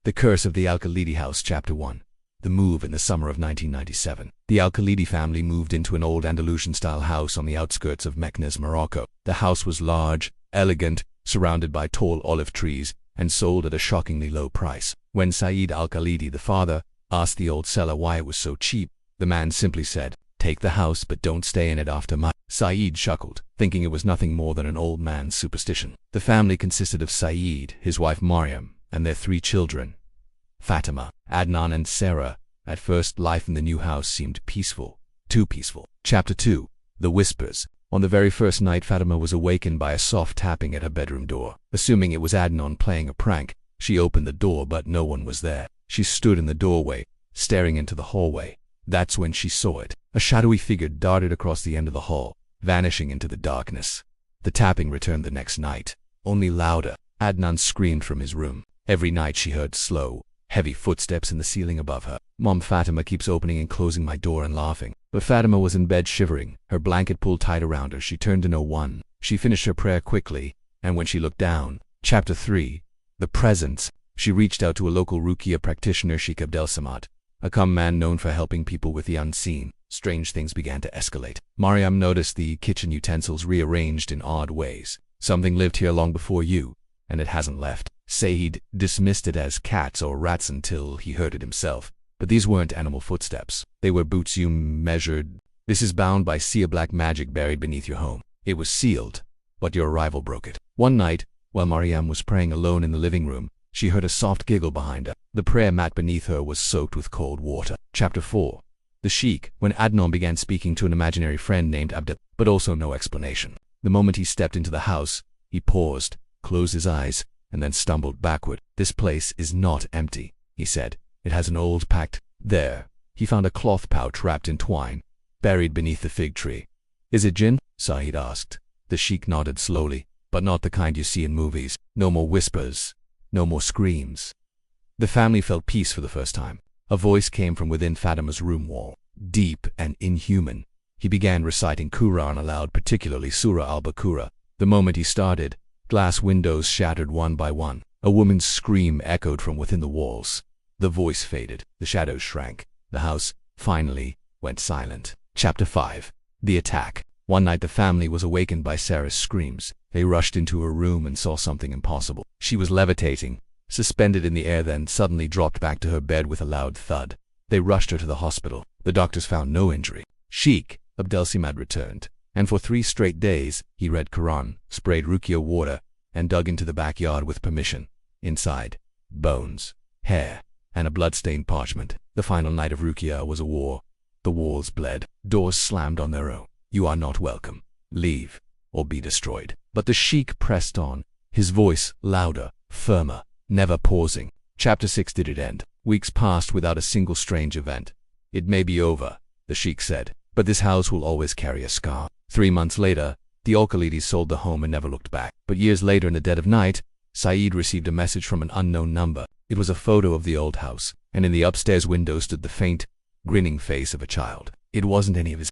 The Curse of the Al-Khalidi House, Chapter 1. The move in the summer of 1997. The Al-Khalidi family moved into an old Andalusian-style house on the outskirts of Meknes, Morocco. The house was large, elegant, surrounded by tall olive trees, and sold at a shockingly low price. When Saeed Al-Khalidi, the father, asked the old seller why it was so cheap, the man simply said, "Take the house but don't stay in it after my." Saeed chuckled, thinking it was nothing more than an old man's superstition. The family consisted of Saeed, his wife Mariam, and their 3 children, Fatima, Adnan and Sarah. At first, life in the new house seemed peaceful. Too peaceful. Chapter 2. The Whispers. On the very first night, Fatima was awakened by a soft tapping at her bedroom door. Assuming it was Adnan playing a prank, she opened the door, but no one was there. She stood in the doorway, staring into the hallway. That's when she saw it. A shadowy figure darted across the end of the hall, vanishing into the darkness. The tapping returned the next night, only louder. Adnan screamed from his room. Every night she heard slow, heavy footsteps in the ceiling above her. "Mom, Fatima keeps opening and closing my door and laughing." But Fatima was in bed shivering, her blanket pulled tight around her. She turned to no one. She finished her prayer quickly, and when she looked down. Chapter 3. The Presence. She reached out to a local Ruqyah practitioner, Sheikh Abdel Samad, a calm man known for helping people with the unseen. Strange things began to escalate. Mariam noticed the kitchen utensils rearranged in odd ways. "Something lived here long before you, and it hasn't left." Saeed dismissed it as cats or rats until he heard it himself. But these weren't animal footsteps. They were boots you measured. "This is bound by sea black magic buried beneath your home. It was sealed, but your arrival broke it." One night, while Mariam was praying alone in the living room, she heard a soft giggle behind her. The prayer mat beneath her was soaked with cold water. Chapter 4. The Sheikh. When Adnan began speaking to an imaginary friend named Abdel, but also no explanation. The moment he stepped into the house, he paused, closed his eyes, and then stumbled backward. "This place is not empty," he said. "It has an old pact." There, he found a cloth pouch wrapped in twine, buried beneath the fig tree. "Is it jinn?" Saeed asked. The Sheikh nodded slowly, but not the kind you see in movies. No more whispers, no more screams. The family felt peace for the first time. A voice came from within Fatima's room wall, deep and inhuman. He began reciting Quran aloud, particularly Surah al-Baqarah. The moment he started, glass windows shattered one by one. A woman's scream echoed from within the walls. The voice faded. The shadows shrank. The house, finally, went silent. Chapter 5. The Attack. One night the family was awakened by Sarah's screams. They rushed into her room and saw something impossible. She was levitating, suspended in the air, then suddenly dropped back to her bed with a loud thud. They rushed her to the hospital. The doctors found no injury. Sheikh Abdel Samad returned, and for 3 straight days he read Quran, sprayed Ruqyah water, and dug into the backyard with permission. Inside, bones, hair, and a blood-stained parchment. The final night of Ruqyah was a war. The walls bled. Doors slammed on their own. "You are not welcome. Leave, or be destroyed." But the Sheikh pressed on, his voice louder, firmer, never pausing. Chapter 6. Did it end? Weeks passed without a single strange event. "It may be over," the Sheikh said, "but this house will always carry a scar." 3 months later, the Al-Khalidis sold the home and never looked back. But years later, in the dead of night, Saeed received a message from an unknown number. It was a photo of the old house, and in the upstairs window stood the faint, grinning face of a child. It wasn't any of his